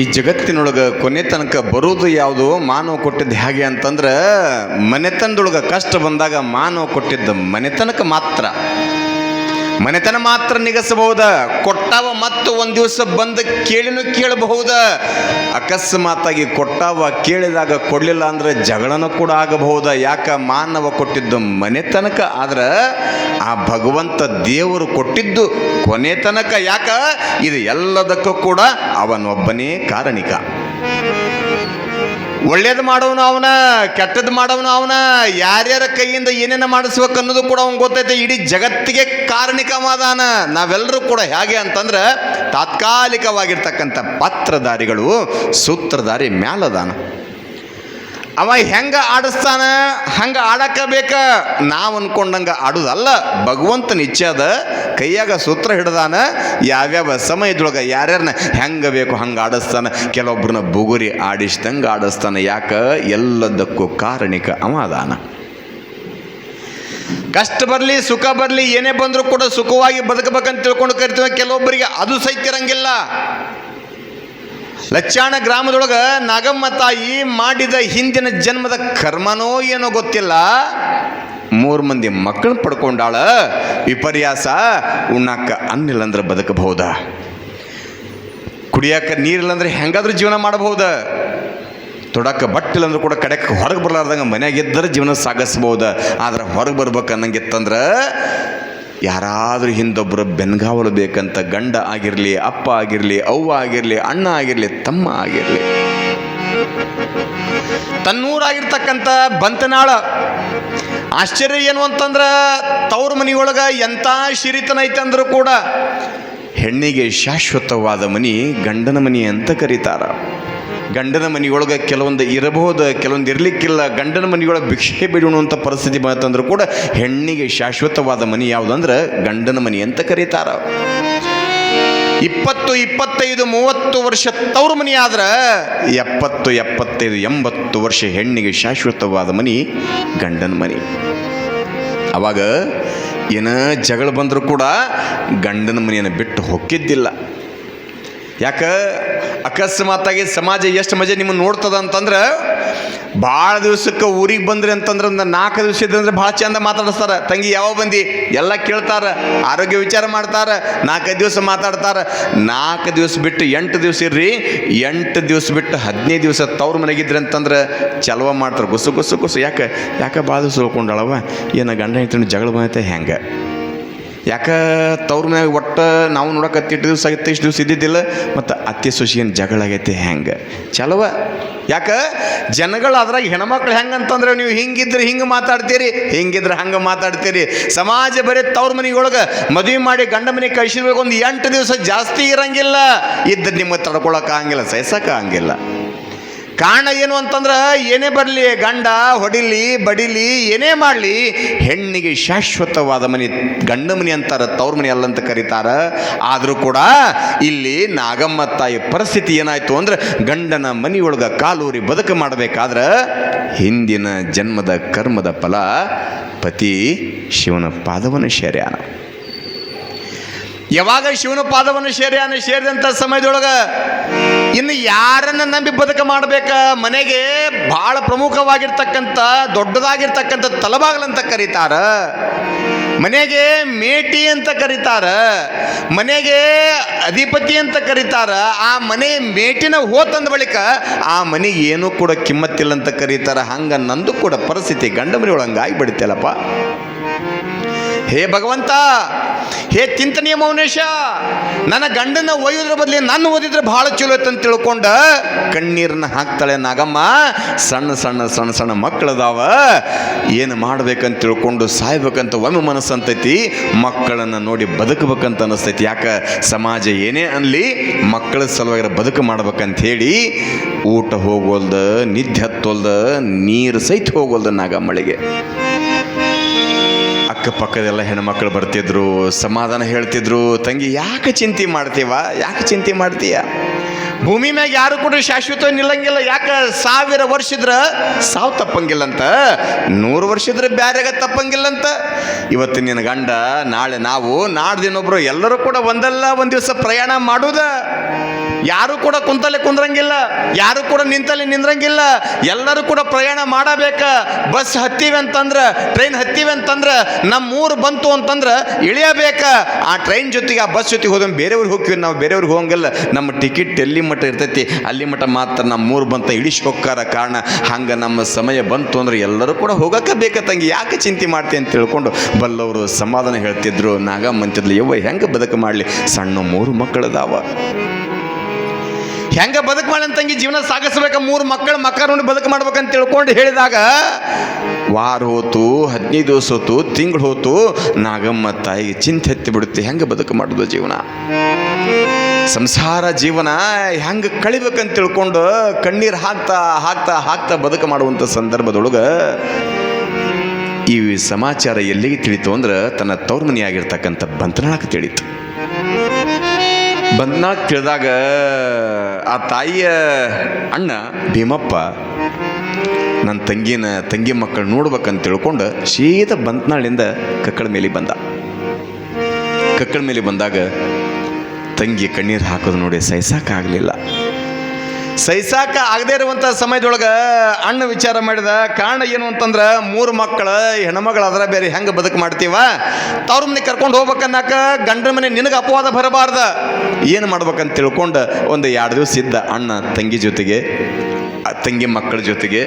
ಈ ಜಗತ್ತಿನೊಳಗೆ ಕೊನೆ ತನಕ ಬರೋದು ಯಾವುದು ಮಾನವ ಕೊಟ್ಟಿದ್ದು ಹೇಗೆ ಅಂತಂದ್ರೆ ಮನೆತನದೊಳಗೆ ಕಷ್ಟ ಬಂದಾಗ ಮಾನವ ಕೊಟ್ಟಿದ್ದು ಮನೆತನಕ ಮಾತ್ರ ನಿಗಸಬಹುದ ಕೊಟ್ಟಾವ ಮತ್ತು ಒಂದು ದಿವಸ ಬಂದು ಕೇಳಬಹುದ. ಅಕಸ್ಮಾತಾಗಿ ಕೊಟ್ಟಾವ ಕೇಳಿದಾಗ ಕೊಡಲಿಲ್ಲ ಅಂದ್ರೆ ಜಗಳನೂ ಕೂಡ ಆಗಬಹುದ. ಯಾಕ ಮಾನವ ಕೊಟ್ಟಿದ್ದು ಮನೆತನಕ ಆದ್ರೆ ಆ ಭಗವಂತ ದೇವರು ಕೊಟ್ಟಿದ್ದು ಕೊನೆ ತನಕ. ಯಾಕ ಇದು ಎಲ್ಲದಕ್ಕೂ ಕೂಡ ಅವನೊಬ್ಬನೇ ಕಾರಣಿಕ. ಒಳ್ಳೇದು ಮಾಡೋನು ಅವನ, ಕೆಟ್ಟದ್ದು ಮಾಡೋನು ಅವನ, ಯಾರ್ಯಾರ ಕೈಯಿಂದ ಏನೇನ ಮಾಡಿಸ್ಬೇಕು ಅನ್ನೋದು ಕೂಡ ಅವ್ನು ಗೊತ್ತೈತೆ. ಇಡೀ ಜಗತ್ತಿಗೆ ಕಾರಣಿಕವಾದಾನ. ನಾವೆಲ್ಲರೂ ಕೂಡ ಹೇಗೆ ಅಂತಂದ್ರೆ ತಾತ್ಕಾಲಿಕವಾಗಿರ್ತಕ್ಕಂಥ ಪಾತ್ರಧಾರಿಗಳು, ಸೂತ್ರಧಾರಿ ಮ್ಯಾಲದಾನ. ಅವ ಹೆಂಗ ಆಡಿಸ್ತಾನ ಹಂಗ ಆಡಕ ಬೇಕ. ನಾವು ಅನ್ಕೊಂಡಂಗ ಆಡುದಲ್ಲ. ಭಗವಂತನ ಇಚ್ಛೆ ಅದ, ಕೈಯಾಗ ಸೂತ್ರ ಹಿಡ್ದಾನ. ಯಾವ್ಯಾವ ಸಮಯದೊಳಗೆ ಯಾರ್ಯಾರನ್ನ ಹೆಂಗ ಬೇಕು ಹಂಗೆ ಆಡಿಸ್ತಾನ. ಕೆಲವೊಬ್ಬರನ್ನ ಬುಗುರಿ ಆಡಿಸ್ದಂಗೆ ಆಡಿಸ್ತಾನ. ಯಾಕ ಎಲ್ಲದಕ್ಕೂ ಕಾರಣಿಕ ಅವ ಅದಾನ. ಕಷ್ಟ ಬರಲಿ ಸುಖ ಬರಲಿ ಏನೇ ಬಂದರೂ ಕೂಡ ಸುಖವಾಗಿ ಬದುಕಬೇಕಂತ ತಿಳ್ಕೊಂಡು ಕರಿತೀವಿ. ಕೆಲವೊಬ್ಬರಿಗೆ ಅದು ಸಹಿತ ಇರಂಗಿಲ್ಲ. ಲಚ್ಚಾಣ ಗ್ರಾಮದೊಳಗೆ ನಾಗಮ್ಮ ತಾಯಿ ಮಾಡಿದ ಹಿಂದಿನ ಜನ್ಮದ ಕರ್ಮನೋ ಏನೋ ಗೊತ್ತಿಲ್ಲ, 3 ಮಂದಿ ಮಕ್ಕಳನ್ನ ಪಡ್ಕೊಂಡಾಳ. ವಿಪರ್ಯಾಸ, ಉಣ್ಣಾಕ ಅನ್ನಿಲ್ಲ ಅಂದ್ರೆ ಬದುಕಬಹುದ, ಕುಡಿಯಾಕ ನೀರಿಲ್ಲಂದ್ರೆ ಹೆಂಗಾದ್ರೂ ಜೀವನ ಮಾಡಬಹುದ, ತೊಡಕ ಬಟ್ಟಿಲ್ಲ ಅಂದ್ರೂ ಕೂಡ ಕಡೆಕ್ಕೆ ಹೊರಗೆ ಬರ್ಲಾರ್ದಂಗೆ ಮನೆಯಾಗಿದ್ದರೆ ಜೀವನ ಸಾಗಿಸ್ಬೋದ. ಆದ್ರೆ ಹೊರಗೆ ಬರ್ಬೇಕು ಅನ್ನಂಗಿತ್ತಂದ್ರೆ ಯಾರಾದರೂ ಹಿಂದೊಬ್ಬರು ಬೆನ್ಗಾವಲು ಬೇಕಂತ. ಗಂಡ ಆಗಿರಲಿ, ಅಪ್ಪ ಆಗಿರಲಿ, ಅವ್ವ ಆಗಿರಲಿ, ಅಣ್ಣ ಆಗಿರಲಿ, ತಮ್ಮ ಆಗಿರಲಿ. ತನ್ನೂರಾಗಿರ್ತಕ್ಕಂಥ ಬಂತನಾಳ. ಆಶ್ಚರ್ಯ ಏನು ಅಂತಂದ್ರೆ ತವ್ರ ಮನೆಯೊಳಗೆ ಎಂಥ ಶಿರಿತನ ಐತಂದ್ರೂ ಕೂಡ ಹೆಣ್ಣಿಗೆ ಶಾಶ್ವತವಾದ ಮನಿ ಗಂಡನ ಮನಿ ಅಂತ ಕರೀತಾರ. ಗಂಡನ ಮನೆಯೊಳಗೆ ಕೆಲವೊಂದು ಇರಬಹುದು, ಕೆಲವೊಂದು ಇರಲಿಕ್ಕಿಲ್ಲ. ಗಂಡನ ಮನೆಯೊಳಗೆ ಭಿಕ್ಷೆ ಬಿಡುವಂಥ ಪರಿಸ್ಥಿತಿ ಬಂತಂದ್ರೂ ಕೂಡ ಹೆಣ್ಣಿಗೆ ಶಾಶ್ವತವಾದ ಮನೆ ಯಾವುದಂದ್ರೆ ಗಂಡನ ಮನೆ ಅಂತ ಕರೀತಾರ. 20, 25, 30 ವರ್ಷ ತವ್ರ ಮನೆ ಆದ್ರೆ 70, 75, 80 ವರ್ಷ ಹೆಣ್ಣಿಗೆ ಶಾಶ್ವತವಾದ ಮನೆ ಗಂಡನ ಮನೆ. ಅವಾಗ ಏನ ಜಗಳ ಬಂದರೂ ಕೂಡ ಗಂಡನ ಮನೆಯನ್ನು ಬಿಟ್ಟು ಹೊಕ್ಕಿದ್ದಿಲ್ಲ. ಯಾಕ ಅಕಸ್ಮಾತಾಗಿ ಸಮಾಜ ಎಷ್ಟು ಮಜೆ ನಿಮ್ಮನ್ನು ನೋಡ್ತದ ಅಂತಂದ್ರೆ, ಭಾಳ ದಿವ್ಸಕ್ಕೆ ಊರಿಗೆ ಬಂದ್ರಿ ಅಂತಂದ್ರೆ ಒಂದು 4 ದಿವಸ ಇದ್ರಂದ್ರೆ ಭಾಳ ಚಂದ ಮಾತಾಡಿಸ್ತಾರೆ. ತಂಗಿ ಯಾವ ಬಂದು ಎಲ್ಲ ಕೇಳ್ತಾರೆ, ಆರೋಗ್ಯ ವಿಚಾರ ಮಾಡ್ತಾರೆ, 4-5 ದಿವಸ ಮಾತಾಡ್ತಾರೆ. 4 ದಿವಸ ಬಿಟ್ಟು 8 ದಿವಸ ಇರ್ರಿ, 8 ದಿವಸ ಬಿಟ್ಟು 15 ದಿವಸ ತವ್ರ ಮನೆಗಿದ್ರಿ ಅಂತಂದ್ರೆ ಚಲವ ಮಾಡ್ತಾರೆ. ಗುಸು ಗುಸು ಗುಸು. ಯಾಕೆ ಭಾಳ ದಿವಸ ಉಳ್ಕೊಂಡಳವ, ಏನು ಗಂಡ ಹೆಂಡತಿ ಜಗಳ ಬಂದೈತೆ ಹೆಂಗೆ? ಯಾಕೆ ತವ್ರ ಮನ್ಯಾಗ ಒಟ್ಟು ನಾವು ನೋಡೋಕೆ 8 ದಿವಸ ಆಗಿತ್ತು, ಇಷ್ಟು ದಿವಸ ಇದ್ದಿದ್ದಿಲ್ಲ. ಮತ್ತು ಅತ್ತೆ ಸೊಸಿ ಏನು ಜಗಳ ಆಗೈತೆ ಹೆಂಗೆ? ಚಲವ. ಯಾಕೆ ಜನಗಳು ಅದ್ರಾಗ ಹೆಣ್ಮಕ್ಳು ಹೆಂಗಂತಂದ್ರೆ ನೀವು ಹಿಂಗಿದ್ರೆ ಹಿಂಗೆ ಮಾತಾಡ್ತೀರಿ, ಹಿಂಗಿದ್ರೆ ಹಂಗೆ ಮಾತಾಡ್ತೀರಿ. ಸಮಾಜ ಬರೀ ತವ್ರ ಮನೆಯೊಳಗೆ ಮದುವೆ ಮಾಡಿ ಗಂಡ ಮನೆಗೆ ಕಳಿಸಿರ್ಬೇಕು, ಒಂದು 8 ದಿವಸ ಜಾಸ್ತಿ ಇರಂಗಿಲ್ಲ. ಇದ್ದು ನಿಮಗೆ ತಡ್ಕೊಳಕ್ಕಾಗಿಲ್ಲ, ಸಹಿಸಕ್ಕಾಗಿಲ್ಲ. ಕಾರಣ ಏನು ಅಂತಂದ್ರೆ ಏನೇ ಬರಲಿ, ಗಂಡ ಹೊಡಿಲಿ ಬಡಿಲಿ ಏನೇ ಮಾಡಲಿ, ಹೆಣ್ಣಿಗೆ ಶಾಶ್ವತವಾದ ಮನೆ ಗಂಡ ಮನೆ ಅಂತಾರೆ, ತವ್ರ ಮನೆ ಅಲ್ಲಂತ ಕರೀತಾರ. ಆದರೂ ಕೂಡ ಇಲ್ಲಿ ನಾಗಮ್ಮ ತಾಯಿ ಪರಿಸ್ಥಿತಿ ಏನಾಯ್ತು ಅಂದ್ರೆ ಗಂಡನ ಮನೆಯೊಳಗೆ ಕಾಲೂರಿ ಬದುಕು ಮಾಡಬೇಕಾದ್ರೆ ಹಿಂದಿನ ಜನ್ಮದ ಕರ್ಮದ ಫಲ ಪತಿ ಶಿವನ ಪಾದವನ್ನು ಸೇರ್ಯಾನ. ಯಾವಾಗ ಶಿವನ ಪಾದವನ್ನು ಸೇರಿದಂಥ ಸಮಯದೊಳಗೆ ಇನ್ನು ಯಾರನ್ನ ನಂಬಿ ಬದುಕ ಮಾಡಬೇಕ? ಮನೆಗೆ ಬಹಳ ಪ್ರಮುಖವಾಗಿರ್ತಕ್ಕಂಥ ದೊಡ್ಡದಾಗಿರ್ತಕ್ಕಂಥ ತಲಬಾಗಲಂತ ಕರೀತಾರ, ಮನೆಗೆ ಮೇಟಿ ಅಂತ ಕರೀತಾರ, ಮನೆಗೆ ಅಧಿಪತಿ ಅಂತ ಕರೀತಾರ. ಆ ಮನೆ ಮೇಟಿನ ಹೋತಂದ ಬಳಿಕ ಆ ಮನೆಗೆ ಏನೂ ಕೂಡ ಕಿಮ್ಮತ್ತಿಲ್ಲ ಅಂತ ಕರೀತಾರ. ಹಂಗ ನಂದು ಕೂಡ ಪರಿಸ್ಥಿತಿ ಗಂಡ ಮನೆಯೊಳಗೆ ಆಗಿಬಿಡುತ್ತಲ್ಲಪ್ಪ. ಹೇ ಭಗವಂತ, ಹೇ ಚಿಂತನೀಯ ಮೌನೇಶ, ನನ್ನ ಗಂಡನ ಒಯ್ಯೋದ್ರ ಬದಲಿ ನಾನು ಓದಿದ್ರೆ ಭಾಳ ಚಲೋ ಐತೆ ಅಂತ ತಿಳ್ಕೊಂಡ ಕಣ್ಣೀರನ್ನ ಹಾಕ್ತಾಳೆ ನಾಗಮ್ಮ. ಸಣ್ಣ ಸಣ್ಣ ಸಣ್ಣ ಸಣ್ಣ ಮಕ್ಕಳದಾವ, ಏನು ಮಾಡ್ಬೇಕಂತ ತಿಳ್ಕೊಂಡು ಸಾಯ್ಬೇಕಂತ ಒಮ್ಮೆ ಮನಸ್ಸು ಅಂತೈತಿ. ಮಕ್ಕಳನ್ನು ನೋಡಿ ಬದುಕಬೇಕಂತ ಅನಿಸ್ತೈತಿ. ಯಾಕೆ ಸಮಾಜ ಏನೇ ಅನ್ಲಿ, ಮಕ್ಕಳ ಸಲುವಾಗಿ ಬದುಕು ಮಾಡ್ಬೇಕಂತ ಹೇಳಿ ಊಟ ಹೋಗೋಲ್ದ, ನಿದ್ದೆ ಹತ್ತೋಲ್ದ, ನೀರು ಸಹಿತ ಹೋಗೋಲ್ದ ನಾಗಮ್ಮಳಿಗೆ. ಅಕ್ಕಪಕ್ಕದೆಲ್ಲ ಹೆಣ್ಮಕ್ಳು ಬರ್ತಿದ್ರು, ಸಮಾಧಾನ ಹೇಳ್ತಿದ್ರು. ತಂಗಿ ಯಾಕೆ ಚಿಂತೆ ಮಾಡ್ತೀವ, ಯಾಕೆ ಚಿಂತೆ ಮಾಡ್ತೀಯ? ಭೂಮಿ ಮ್ಯಾಗ ಯಾರು ಕೂಡ ಶಾಶ್ವತ ನಿಲ್ಲಂಗಿಲ್ಲ. ಯಾಕೆ 1000 ವರ್ಷ ಇದ್ರೆ ಸಾವು ತಪ್ಪಂಗಿಲ್ಲಂತ, 100 ವರ್ಷ ಇದ್ರೆ ಬ್ಯಾರೆಗ ತಪ್ಪಂಗಿಲ್ಲಂತ. ಇವತ್ತು ನಿನ್ನ ಗಂಡ, ನಾಳೆ ನಾವು, ನಾಡ್ದಿನೊಬ್ರು ಎಲ್ಲರೂ ಕೂಡ ಒಂದಲ್ಲ ಒಂದು ದಿವಸ ಪ್ರಯಾಣ ಮಾಡುವುದ. ಯಾರು ಕೂಡ ಕುಂತಲ್ಲೇ ಕುಂದ್ರಂಗಿಲ್ಲ, ಯಾರು ಕೂಡ ನಿಂತಲ್ಲೇ ನಿಂದ್ರಂಗಿಲ್ಲ. ಎಲ್ಲರೂ ಕೂಡ ಪ್ರಯಾಣ ಮಾಡಬೇಕ. ಬಸ್ ಹತ್ತೀವಿ ಅಂತಂದ್ರೆ, ಟ್ರೈನ್ ಹತ್ತೀವಿ ಅಂತಂದ್ರೆ, ನಮ್ಮೂರು ಬಂತು ಅಂತಂದ್ರೆ ಇಳಿಯಬೇಕ. ಆ ಟ್ರೈನ್ ಜೊತೆಗೆ ಆ ಬಸ್ ಜೊತೆಗೆ ಹೋದ ಬೇರೆಯವ್ರಿಗೆ ಹೋಗ್ತೀವಿ, ನಾವು ಬೇರೆಯವ್ರಿಗೆ ಹೋಗಂಗಿಲ್ಲ. ನಮ್ಮ ಟಿಕೆಟ್ ಎಲ್ಲಿ ಮಟ್ಟ ಇರ್ತೈತಿ ಅಲ್ಲಿ ಮಟ್ಟ ಮಾತ್ರ ನಮ್ಮೂರು ಬಂತ ಇಳಿಸಿ ಹೋಗ್ಕಾರ. ಕಾರಣ ಹಂಗೆ ನಮ್ಮ ಸಮಯ ಬಂತು ಅಂದ್ರೆ ಎಲ್ಲರೂ ಕೂಡ ಹೋಗಕ್ಕೆ ಬೇಕ ತಂಗಿ, ಯಾಕೆ ಚಿಂತೆ ಮಾಡ್ತೀವಿ ಅಂತ ತಿಳ್ಕೊಂಡು ಬಲ್ಲವರು ಸಮಾಧಾನ ಹೇಳ್ತಿದ್ರು. ನಾಗಮ್ಮ ಅಂತಿದ್ಲು, ಯವ್ವ ಹೆಂಗೆ ಬದುಕು ಮಾಡಲಿ, ಸಣ್ಣ 3 ಮಕ್ಕಳದಾವ, ಹೆಂಗೆ ಬದುಕು ಮಾಡಿ ತಂಗಿ ಜೀವನ ಸಾಗಿಸ್ಬೇಕ, 3 ಮಕ್ಕಳ ನೋಡಿ ಬದುಕು ಮಾಡ್ಬೇಕಂತ ತಿಳ್ಕೊಂಡು ಹೇಳಿದಾಗ ವಾರ ಹೋತು, 15 ದಿವಸ ಹೋತು, ತಿಂಗಳು ಹೋತು. ನಾಗಮ್ಮ ತಾಯಿಗೆ ಚಿಂತೆ ಹತ್ತಿ ಬಿಡುತ್ತೆ, ಹೆಂಗೆ ಬದುಕು ಮಾಡೋದು ಜೀವನ, ಸಂಸಾರ ಜೀವನ ಹೆಂಗೆ ಕಳಿಬೇಕಂತ ತಿಳ್ಕೊಂಡು ಕಣ್ಣೀರು ಹಾಕ್ತಾ ಹಾಕ್ತಾ ಹಾಕ್ತಾ ಬದುಕು ಮಾಡುವಂಥ ಸಂದರ್ಭದೊಳಗೆ ಈ ಸಮಾಚಾರ ಎಲ್ಲಿಗೆ ತಿಳಿತು ಅಂದ್ರೆ ತನ್ನ ತವ್ರ ಮನೆಯಾಗಿರ್ತಕ್ಕಂಥ ಬಂತನಾಳಕ್ಕೆ ತಿಳಿತು. ಬಂತನಾಳಕ್ಕೆ ತಿಳಿದಾಗ ಆ ತಾಯಿಯ ಅಣ್ಣ ಭೀಮಪ್ಪ ನನ್ನ ತಂಗಿ ಮಕ್ಕಳು ನೋಡ್ಬೇಕಂತ ತಿಳ್ಕೊಂಡು ಸೀದಾ ಬಂತನಾಳಿಂದ ಕಕ್ಕಳ ಮೇಲೆ ಬಂದ. ಕಕ್ಕಳ ಮೇಲೆ ಬಂದಾಗ ತಂಗಿ ಕಣ್ಣೀರು ಹಾಕೋದು ನೋಡಿ ಸಹಿಸಾಕಾಗಲಿಲ್ಲ. ಸಹಿಸಾಕ ಆಗದೆ ಇರುವಂಥ ಸಮಯದೊಳಗೆ ಅಣ್ಣ ವಿಚಾರ ಮಾಡಿದ. ಕಾರಣ ಏನು ಅಂತಂದ್ರೆ 3 ಮಕ್ಕಳು ಹೆಣ್ಮಗಳು ಅದರ ಬೇರೆ ಹೆಂಗೆ ಬದುಕು ಮಾಡ್ತೀವ, ತವ್ರ ಮನೆ ಕರ್ಕೊಂಡು ಹೋಗ್ಬೇಕನ್ನಾಕ ಗಂಡನ ಮನೆ ನಿನಗೆ ಅಪವಾದ ಬರಬಾರ್ದ, ಏನು ಮಾಡ್ಬೇಕಂತ ತಿಳ್ಕೊಂಡು ಒಂದು 2 ದಿವಸ ಇದ್ದ ಅಣ್ಣ ತಂಗಿ ಜೊತೆಗೆ, ತಂಗಿ ಮಕ್ಕಳ ಜೊತೆಗೆ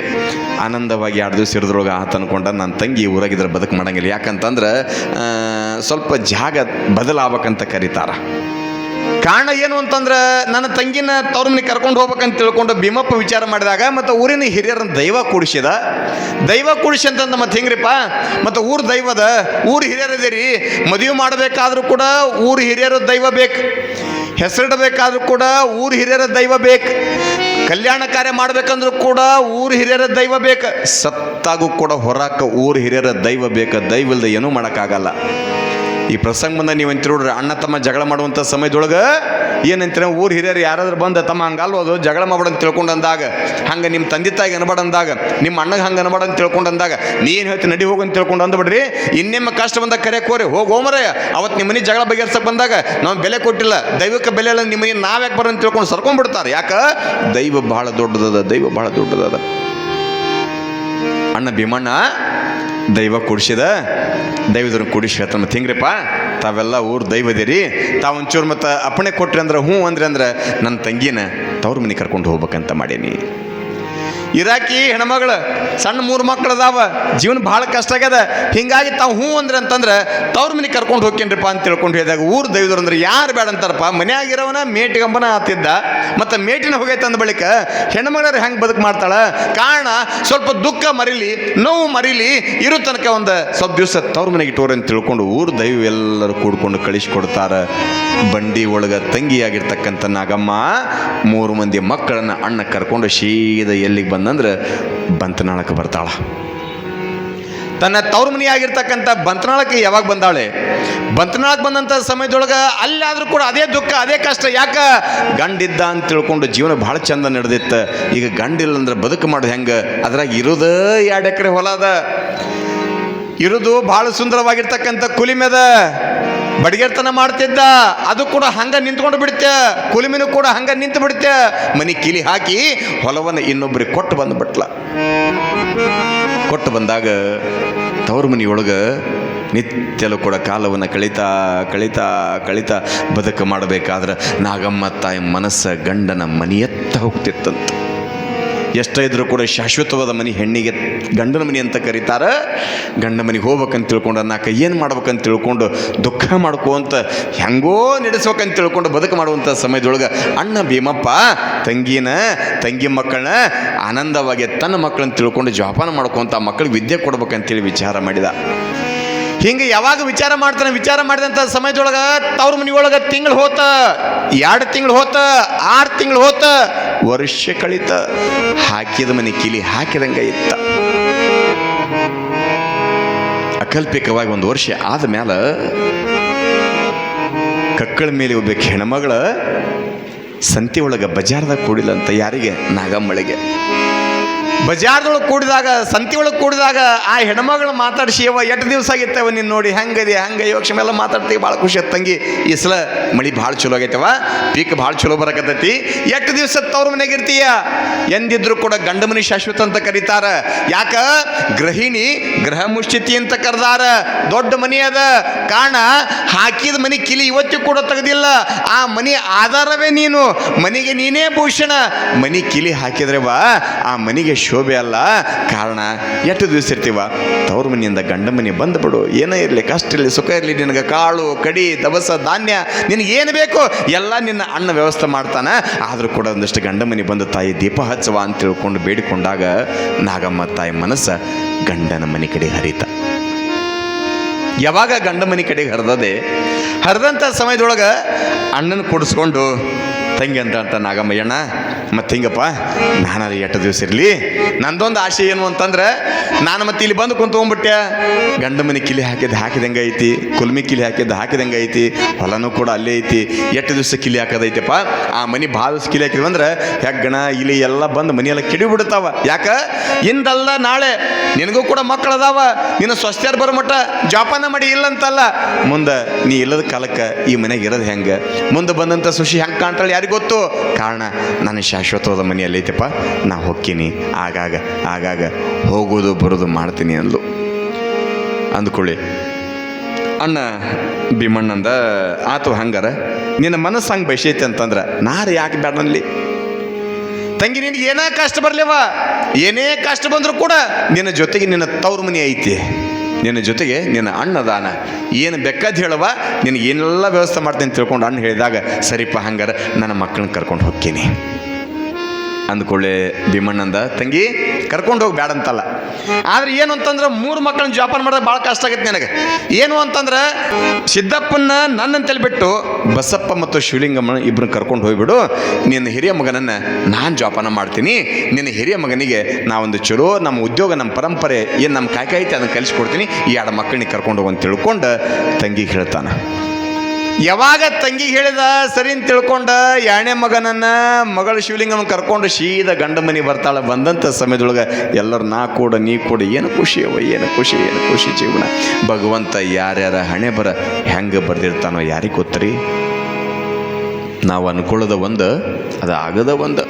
ಆನಂದವಾಗಿ 2 ದಿವಸ ಇರೋದ್ರೊಳಗೆ ಆತ ಅನ್ಕೊಂಡ ನನ್ನ ತಂಗಿ ಊರಾಗಿದ್ರೆ ಬದುಕು ಮಾಡಂಗಿಲ್ಲ. ಯಾಕಂತಂದ್ರೆ ಸ್ವಲ್ಪ ಜಾಗ ಬದಲಾಗಬೇಕಂತ ಕರೀತಾರ. ಕಾರಣ ಏನು ಅಂತಂದ್ರೆ ನನ್ನ ತಂಗಿನ ತವ್ರ ಮನೆ ಕರ್ಕೊಂಡು ಹೋಗ್ಬೇಕಂತ ತಿಳ್ಕೊಂಡು ಭೀಮಪ್ಪ ವಿಚಾರ ಮಾಡಿದಾಗ ಮತ್ತು ಊರಿನ ಹಿರಿಯರನ್ನ ದೈವ ಕೂಡಿಸಿದ. ದೈವ ಕೂಡಿಸಿ ಅಂತಂದ ಮತ್ತೆ ಹೆಂಗ್ರಿಪ್ಪ, ಮತ್ತು ಊರು ದೈವದ, ಊರು ಹಿರಿಯರದಿರಿ, ಮದುವೆ ಮಾಡಬೇಕಾದ್ರೂ ಕೂಡ ಊರು ಹಿರಿಯರ ದೈವ ಬೇಕು, ಹೆಸರಿಡಬೇಕಾದ್ರೂ ಕೂಡ ಊರು ಹಿರಿಯರ ದೈವ ಬೇಕು, ಕಲ್ಯಾಣ ಕಾರ್ಯ ಮಾಡ್ಬೇಕಂದ್ರೂ ಕೂಡ ಊರು ಹಿರಿಯರ ದೈವ ಬೇಕು, ಸತ್ತಾಗೂ ಕೂಡ ಹೊರಾಕ ಊರು ಹಿರಿಯರ ದೈವ ಬೇಕು. ದೈವ ಇಲ್ಲದೆ ಏನೂ ಮಾಡೋಕ್ಕಾಗಲ್ಲ. ಈ ಪ್ರಸಂಗ ಬಂದ ನೀವು ಅಂತೀರ ನೋಡ್ರಿ, ಅಣ್ಣ ತಮ್ಮ ಜಗಳ ಮಾಡುವಂಥ ಸಮಯದೊಳಗೆ ಏನಂತೀರ, ಊರು ಹಿರಿಯರು ಯಾರಾದ್ರೂ ಬಂದ ತಮ್ಮ ಹಂಗಲ್ವದು ಜಗಳ ಮಾಡ್ಬೇಡಂತ ತಿಳ್ಕೊಂಡು ಅಂದಾಗ, ಹಂಗೆ ನಿಮ್ಮ ತಂದೆ ತಾಯಿಗೆ ಅನ್ಬೇಡ ಅಂದಾಗ, ನಿಮ್ಮ ಅಣ್ಣಗೆ ಹಂಗೆ ಅನ್ಬೇಡ ಅಂತ ತಿಳ್ಕೊಂಡು ಅಂದಾಗ, ನೀ ಏನು ಹೇಳ್ತೀನಿ ನಡಿ ಹೋಗಂತ ತಿಳ್ಕೊಂಡು ಅಂದ್ಬಿಡ್ರಿ. ಇನ್ನೇಮ್ಮ ಕಷ್ಟ ಬಂದಾಗ ಕರೆಯೋಕೋರಿ, ಹೋಮರೇ ಅವತ್ತು ನಿಮ್ಮ ಮನೆ ಜಗಳ ಬಗೆಹರ್ಸಕ್ಕೆ ಬಂದಾಗ ನಾವು ಬೆಲೆ ಕೊಟ್ಟಿಲ್ಲ, ದೈವಕ್ಕೆ ಬೆಲೆ ಇಲ್ಲ, ನಿಮ್ಮ ಮನೆ ನಾವ್ಯಾಕೆ ಬರೋಂತ ತಿಳ್ಕೊಂಡು ಸರ್ಕೊಂಡ್ಬಿಡ್ತಾರೆ. ಯಾಕೆ, ದೈವ ಬಹಳ ದೊಡ್ಡದದ, ದೈವ ಬಹಳ ದೊಡ್ಡದದ. ಅಣ್ಣ ಭೀಮಣ್ಣ ದೈವ ಕೂಡಿಸಿದ, ದೈವದವ್ರನ್ನ ಕೂಡಿಸಿ ಹೇಳ್ತಾನೆ, ಮತ್ತೆ ಹೆಂಗ್ರಿಪ್ಪ ತಾವೆಲ್ಲ ಊರು ದೈವದಿರಿ, ತಾವು ಒಂಚೂರು ಮತ್ತು ಅಪ್ಪಣೆ ಕೊಟ್ರಿ ಅಂದ್ರೆ ಹ್ಞೂ ಅಂದ್ರೆ ನನ್ನ ತಂಗಿನ ತವ್ರ ಮನೆ ಕರ್ಕೊಂಡು ಹೋಗ್ಬೇಕಂತ ಮಾಡೀನಿ. ಇರಾಕಿ ಹೆಣ್ಮಗಳು, ಸಣ್ಣ 3 ಮಕ್ಕಳು ಅದಾವ, ಜೀವನ ಭಾಳ ಕಷ್ಟ ಆಗ್ಯದ. ಹಿಂಗಾಗಿ ತಾವು ಹ್ಞೂ ಅಂತಂದ್ರೆ ತವ್ರ ಮನೆ ಕರ್ಕೊಂಡು ಹೋಗ್ಕೇನ್ರಿಪ್ಪ ಅಂತ ತಿಳ್ಕೊಂಡು ಹೇಳಿದಾಗ ಊರು ದೈವದವ್ರು ಅಂದ್ರೆ ಯಾರು ಬೇಡ ಅಂತಾರಪ್ಪ, ಮನೆಯಾಗಿರೋವನ ಮೇಟಿಗಂಬನ ಆತಿದ್ದ, ಮತ್ತು ಮೇಟಿನ ಹೋಗೈತೆ ಅಂದ ಬಳಿಕ ಹೆಣ್ಮಗಳರು ಹೆಂಗೆ ಬದುಕು ಮಾಡ್ತಾಳೆ. ಕಾರಣ ಸ್ವಲ್ಪ ದುಃಖ ಮರಿಲಿ, ನೋವು ಮರಿಲಿ, ಇರೋ ತನಕ ಒಂದು ಸ್ವಲ್ಪ ದಿವಸ ತವ್ರ ಮನೆಗೆ ಇಟ್ಟೋರು ಅಂತ ತಿಳ್ಕೊಂಡು ಊರು ದೈವ ಎಲ್ಲರೂ ಕೂಡ್ಕೊಂಡು ಕಳಿಸ್ಕೊಡ್ತಾರೆ. ಬಂಡಿ ಒಳಗೆ ತಂಗಿಯಾಗಿರ್ತಕ್ಕಂಥ ನಾಗಮ್ಮ 3 ಮಂದಿ ಮಕ್ಕಳನ್ನು ಅಣ್ಣ ಕರ್ಕೊಂಡು ಸೀದಾ ಎಲ್ಲಿಗೆ ಬಂದಂದ್ರೆ ಬಂತನಾಳಕ್ಕೆ ಬರ್ತಾಳ. ತನ್ನ ತವ್ರ ಮನೆಯಾಗಿರ್ತಕ್ಕಂಥ ಬಂತನಾಳಕ್ಕೆ ಯಾವಾಗ ಬಂದಾಳೆ, ಬಂತನಾಳಕ್ಕೆ ಬಂದಂಥ ಸಮಯದೊಳಗೆ ಅಲ್ಲಾದರೂ ಕೂಡ ಅದೇ ದುಃಖ, ಅದೇ ಕಷ್ಟ. ಯಾಕೆ, ಗಂಡಿದ್ದ ಅಂತ ತಿಳ್ಕೊಂಡು ಜೀವನ ಭಾಳ ಚಂದ ನಡೆದಿತ್ತು. ಈಗ ಗಂಡಿಲ್ಲ ಅಂದ್ರೆ ಬದುಕು ಮಾಡೋದು ಹೆಂಗೆ, ಅದ್ರಾಗ ಇರೋದು 2 ಎಕರೆ ಹೊಲ ಅದ, ಇರೋದು ಭಾಳ ಸುಂದರವಾಗಿರ್ತಕ್ಕಂಥ ಕುಲಿಮೆದ, ಬಡಿಗೆರ್ತನ ಮಾಡ್ತಿದ್ದ, ಅದು ಕೂಡ ಹಂಗೆ ನಿಂತ್ಕೊಂಡು ಬಿಡುತ್ತೆ, ಕುಲಿಮಿನೂ ಕೂಡ ಹಂಗೆ ನಿಂತು ಬಿಡುತ್ತೆ. ಮನೆ ಕಿಲಿ ಹಾಕಿ ಹೊಲವನ್ನು ಇನ್ನೊಬ್ಬರಿಗೆ ಕೊಟ್ಟು ಬಂದುಬಿಟ್ಲ. ಕೊಟ್ಟು ಬಂದಾಗ ತವ್ರ ಮನೆಯೊಳಗೆ ನಿತ್ಯಲೂ ಕೂಡ ಕಾಲವನ್ನು ಕಳೀತಾ ಕಳೀತಾ ಕಳೀತಾ ಬದುಕು ಮಾಡಬೇಕಾದ್ರೆ ನಾಗಮ್ಮ ತಾಯಿ ಮನಸ್ಸು ಗಂಡನ ಮನೆಯತ್ತ ಹೋಗ್ತಿತ್ತಂತ. ಎಷ್ಟೇ ಇದ್ರೂ ಕೂಡ ಶಾಶ್ವತವಾದ ಮನೆ ಹೆಣ್ಣಿಗೆ ಗಂಡನ ಮನೆ ಅಂತ ಕರೀತಾರೆ. ಗಂಡ ಮನೆಗೆ ಹೋಗ್ಬೇಕಂತ ತಿಳ್ಕೊಂಡು ಅನ್ನಾಕ ಏನು ಮಾಡ್ಬೇಕಂತ ತಿಳ್ಕೊಂಡು ದುಃಖ ಮಾಡ್ಕೋಂತ ಹೆಂಗೋ ನಡೆಸ್ಬೇಕಂತ ತಿಳ್ಕೊಂಡು ಬದುಕು ಮಾಡುವಂಥ ಸಮಯದೊಳಗೆ ಅಣ್ಣ ಭೀಮಪ್ಪ ತಂಗಿ ಮಕ್ಕಳನ್ನ ಆನಂದವಾಗಿ ತನ್ನ ಮಕ್ಕಳನ್ನ ತಿಳ್ಕೊಂಡು ಜೋಪಾನ ಮಾಡ್ಕೊಂತ ಮಕ್ಕಳಿಗೆ ವಿದ್ಯೆ ಕೊಡ್ಬೇಕಂತೇಳಿ ವಿಚಾರ ಮಾಡಿದ. ಹಿಂಗೆ ಯಾವಾಗ ವಿಚಾರ ಮಾಡಿದಂಥ ಸಮಯದೊಳಗೆ ತವ್ರ ಮನೆಯೊಳಗೆ ತಿಂಗಳು ಹೋತ, 2 ತಿಂಗಳು ಹೋತ, 6 ತಿಂಗಳು ಹೋತ, ವರ್ಷ ಕಳೀತ. ಹಾಕಿದ ಮನೆ ಕಿಲಿ ಹಾಕಿದಂಗೆ ಇತ್ತ. ಅಕಲ್ಪಿಕವಾಗಿ 1 ವರ್ಷ ಆದ ಮೇಲೆ ಕಕ್ಕಳ ಮೇಲೆ ಒಬ್ಬಕ್ಕೆ ಹೆಣ್ಮಗಳ ಸಂತಿ ಒಳಗೆ ಬಜಾರ್ದಾಗ ಕೂಡಿಲ್ಲ ಅಂತ. ಯಾರಿಗೆ, ನಾಗಮ್ಮಳಿಗೆ. ಬಜಾರ್ದೊಳಗೆ ಕೂಡಿದಾಗ ಸಂತಿ ಒಳಗೆ ಕೂಡಿದಾಗ ಆ ಹೆಣ್ಮಗಳು ಮಾತಾಡಿಸಿ ಅವ ಎಷ್ಟು ದಿವಸ ಆಗಿತ್ತವ ನೀನು ನೋಡಿ ಹೆಂಗದೆ ಹಂಗೆ ಯೋಕ್ಷಮ ಎಲ್ಲ ಮಾತಾಡ್ತೀವಿ ಭಾಳ ಖುಷಿ ಆಯ್ತು ತಂಗಿ ಈ ಸಲ ಮಳಿ ಭಾಳ ಚಲೋ ಆಗೈತವ ಪೀಕ್ ಭಾಳ ಚಲೋ ಬರಕತ್ತೈತಿ ಎಷ್ಟು ದಿವಸ ತವ್ರ ಮನೆಗೆ ಇರ್ತೀಯ ಎಂದಿದ್ರು ಕೂಡ ಗಂಡ ಮನಿ ಶಾಶ್ವತ ಅಂತ ಕರೀತಾರ ಯಾಕ ಗೃಹಿಣಿ ಗೃಹ ಮುಷ್ಟಿತಿ ಅಂತ ಕರೆದಾರ ದೊಡ್ಡ ಮನಿ ಅದ ಕಾರಣ ಹಾಕಿದ ಮನಿ ಕಿಲಿ ಇವತ್ತು ಕೂಡ ತೆಗೆದಿಲ್ಲ ಆ ಮನಿ ಆಧಾರವೇ ನೀನು ಮನಿಗೆ ನೀನೇ ಭೂಷಣ ಮನಿ ಕಿಲಿ ಹಾಕಿದ್ರೆ ಬಾ ಆ ಮನಿಗೆ ಶೋಭೆ ಅಲ್ಲ ಕಾರಣ ಎಷ್ಟು ದಿವಸ ಇರ್ತೀವ ತವ್ರ ಮನೆಯಿಂದ ಗಂಡ ಮನೆ ಬಂದ್ಬಿಡು ಏನೇ ಇರಲಿ ಕಷ್ಟ ಇರಲಿ ಸುಖ ಇರಲಿ ನಿನಗೆ ಕಾಳು ಕಡಿ ದವಸ ಧಾನ್ಯ ನಿನಗೇನು ಬೇಕು ಎಲ್ಲ ನಿನ್ನ ಅಣ್ಣ ವ್ಯವಸ್ಥೆ ಮಾಡ್ತಾನೆ ಆದರೂ ಕೂಡ ಒಂದಷ್ಟು ಗಂಡ ಮನೆ ಬಂದು ತಾಯಿ ದೀಪ ಹಚ್ಚುವ ಅಂತ ತಿಳ್ಕೊಂಡು ಬೇಡಿಕೊಂಡಾಗ ನಾಗಮ್ಮ ತಾಯಿ ಮನಸ್ಸು ಗಂಡನ ಮನೆ ಕಡೆ ಹರಿತ ಯಾವಾಗ ಗಂಡ ಮನೆ ಕಡೆಗೆ ಹರಿದಂಥ ಸಮಯದೊಳಗೆ ಅಣ್ಣನ ಕೂಡಿಸ್ಕೊಂಡು ತಂಗಿ ಅಂತ ನಾಗಮ್ಮಯ್ಯಣ್ಣ ಮತ್ತು ಹಿಂಗಪ್ಪ ನಾನು ಎಷ್ಟು ದಿವಸ ಇರಲಿ ನಂದೊಂದು ಆಸೆ ಏನು ಅಂತಂದ್ರೆ ನಾನು ಮತ್ತೆ ಇಲ್ಲಿ ಬಂದು ಕುಂತ್ಕೊಂಡ್ಬಿಟ್ಟೆ ಗಂಡ ಮನೆ ಕಿಲಿ ಹಾಕಿದಂಗೆ ಐತಿ ಕುಲ್ಮಿ ಕಿಲಿ ಹಾಕಿದಂಗೆ ಐತಿ ಹೊಲನೂ ಕೂಡ ಅಲ್ಲೇ ಐತಿ ಎಷ್ಟು ದಿವಸ ಕಿಲಿ ಹಾಕೋದೈತಪ್ಪ ಆ ಮನೆ ಭಾಳ ದಿವಸ ಕಿಲಿ ಹಾಕಿದ್ವಿ ಅಂದ್ರೆ ಹೆಗ್ಗಣ ಇಲ್ಲಿ ಎಲ್ಲ ಬಂದು ಮನೆಯೆಲ್ಲ ಕೆಡಿಬಿಡ್ತಾವ ಯಾಕೆ ಇಂದಲ್ಲ ನಾಳೆ ನಿನಗೂ ಕೂಡ ಮಕ್ಕಳದಾವ ನಿನ್ನ ಸ್ವಸ್ಥ್ಯಾರು ಬರೋ ಮಟ್ಟ ಜೋಪಾನ ಮಾಡಿ ಇಲ್ಲಂತಲ್ಲ ಮುಂದೆ ನೀ ಇಲ್ಲದ ಕಾಲಕ್ಕೆ ಈ ಮನೆಗೆ ಇರೋದು ಹೆಂಗೆ ಮುಂದೆ ಬಂದಂಥ ಸುಶಿ ಹೆಂಗೆ ಕಾಣ್ತಾಳೆ ಯಾರಿಗೆ ಗೊತ್ತು ಕಾರಣ ನಾನು ಶಾಶ್ವತವಾದ ಮನೆಯಲ್ಲಿ ಐತಪ್ಪ ನಾ ಹೋಗ್ತೀನಿ ಆಗಾಗ ಹೋಗೋದು ಬರೋದು ಮಾಡ್ತೀನಿ ಅಂದ್ಕೊಳ್ಳಿ ಅಣ್ಣ ಭೀಮಣ್ಣಂದ ಆತು ಹಂಗಾರ ನಿನ್ನ ಮನಸ್ಸು ಹಂಗೆ ಬಯಸೈತೆ ಅಂತಂದ್ರೆ ನಾರು ಯಾಕೆ ಬೇಡನಲ್ಲಿ ತಂಗಿ ನಿನಗೆ ಏನೇ ಕಷ್ಟ ಬರಲಿವ ಏನೇ ಕಷ್ಟ ಬಂದರೂ ಕೂಡ ನಿನ್ನ ಜೊತೆಗೆ ನಿನ್ನ ತವ್ರ ಮನೆ ಐತಿ ನಿನ್ನ ಜೊತೆಗೆ ನಿನ್ನ ಅಣ್ಣದಾನ ಏನು ಬೇಕಾದ ಹೇಳುವ ನಿನಗೆ ಏನೆಲ್ಲ ವ್ಯವಸ್ಥೆ ಮಾಡ್ತೀನಿ ತಿಳ್ಕೊಂಡು ಅಣ್ಣ ಹೇಳಿದಾಗ ಸರಿಪ್ಪ ಹಂಗಾರ ನನ್ನ ಮಕ್ಕಳನ್ನ ಕರ್ಕೊಂಡು ಹೋಗ್ತೀನಿ ಅಂದ್ಕೊಳ್ಳೆ ಭೀಮಣ್ಣಂದ ತಂಗಿ ಕರ್ಕೊಂಡು ಹೋಗಿ ಬೇಡ ಅಂತಲ್ಲ ಆದ್ರೆ ಏನು ಅಂತಂದ್ರೆ 3 ಮಕ್ಕಳನ್ನ ಜೋಪಾನ ಮಾಡೋದು ಭಾಳ ಕಷ್ಟ ಆಗತ್ತೆ ನನಗೆ ಏನು ಅಂತಂದ್ರೆ ಸಿದ್ದಪ್ಪನ ನನ್ನಂತೇಳಿ ಬಿಟ್ಟು ಬಸಪ್ಪ ಮತ್ತು ಶಿವಲಿಂಗಮ್ಮನ ಇಬ್ಬರನ್ನ ಕರ್ಕೊಂಡು ಹೋಗ್ಬಿಡು ನಿನ್ನ ಹಿರಿಯ ಮಗನನ್ನು ನಾನು ಜೋಪಾನ ಮಾಡ್ತೀನಿ ನಿನ್ನ ಹಿರಿಯ ಮಗನಿಗೆ ನಾವೊಂದು ಚಲೋ ನಮ್ಮ ಉದ್ಯೋಗ ನಮ್ಮ ಪರಂಪರೆ ಏನು ನಮ್ಮ ಕಾಯ್ಕ ಐತೆ ಅದನ್ನು ಕಲಿಸ್ಕೊಡ್ತೀನಿ ಈ 2 ಮಕ್ಕಳನ್ನ ಕರ್ಕೊಂಡು ಹೋಗಂತ ತಿಳ್ಕೊಂಡು ತಂಗಿಗೆ ಹೇಳ್ತಾನೆ ಯಾವಾಗ ತಂಗಿ ಹೇಳಿದ ಸರಿ ಅಂತ ತಿಳ್ಕೊಂಡ 2ನೇ ಮಗನನ್ನ ಮಗಳು ಶಿವಲಿಂಗನ ಕರ್ಕೊಂಡು ಸೀದಾ ಗಂಡ ಮನೆ ಬರ್ತಾಳೆ ಬಂದಂಥ ಸಮಯದೊಳಗೆ ಎಲ್ಲರೂ ನೀ ಕೂಡ ಏನು ಖುಷಿ ಜೀವನ ಭಗವಂತ ಯಾರ್ಯಾರ ಹಣೆ ಬರ ಹೆಂಗೆ ಬರ್ದಿರ್ತಾನೋ ಯಾರಿಗೆ ಗೊತ್ತರಿ ನಾವು ಅನ್ಕೊಳ್ಳೋದ ಒಂದು ಅದು ಆಗದ ಒಂದು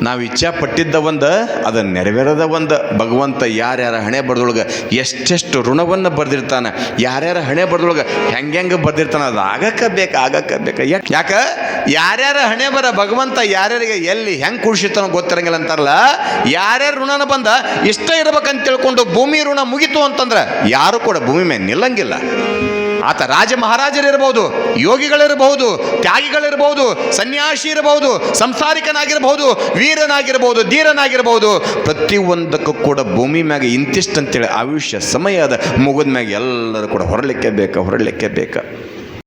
ನಾವು ಇಚ್ಛಾ ಪಟ್ಟಿದ್ದ ಒಂದು ಅದು ನೆರವೇರದ ಒಂದು ಭಗವಂತ ಯಾರ್ಯಾರ ಹಣೆ ಬರೆದೊಳಗೆ ಎಷ್ಟೆಷ್ಟು ಋಣವನ್ನು ಬರೆದಿರ್ತಾನೆ ಯಾರ್ಯಾರ ಹಣೆ ಬರೆದೊಳಗೆ ಹೆಂಗೆ ಬರೆದಿರ್ತಾನೆ ಅದು ಆಗಕ್ಕೆ ಬೇಕು ಯಾಕೆ ಯಾರ್ಯಾರ ಹಣೆ ಬರ ಭಗವಂತ ಯಾರ್ಯಾರಿಗೆ ಎಲ್ಲಿ ಹೆಂಗೆ ಕುಡಿಸಿರ್ತಾನೋ ಗೊತ್ತಿರಂಗಿಲ್ಲ ಅಂತಾರಲ್ಲ ಯಾರ್ಯಾರ ಋಣನ ಬಂದ ಇಷ್ಟ ಇರ್ಬೇಕಂತ ತಿಳ್ಕೊಂಡು ಭೂಮಿ ಋಣ ಮುಗಿತು ಅಂತಂದ್ರೆ ಯಾರು ಕೂಡ ಭೂಮಿ ಮೇಲೆ ನಿಲ್ಲಂಗಿಲ್ಲ ಆತ ರಾಜ ಮಹಾರಾಜರಿರಬಹುದು ಯೋಗಿಗಳಿರಬಹುದು ತ್ಯಾಗಿಗಳಿರಬಹುದು ಸನ್ಯಾಸಿ ಇರಬಹುದು ಸಂಸಾರಿಕನಾಗಿರಬಹುದು ವೀರನಾಗಿರಬಹುದು ಧೀರನಾಗಿರಬಹುದು ಪ್ರತಿಯೊಂದಕ್ಕೂ ಕೂಡ ಭೂಮಿ ಮ್ಯಾಗ ಇಂತಿಷ್ಟಂತೇಳಿ ಆಯುಷ್ಯ ಸಮಯ ಅದ ಮುಗಿದ ಮ್ಯಾಗ ಎಲ್ಲರೂ ಕೂಡ ಹೊರಲಿಕ್ಕೆ ಬೇಕಾ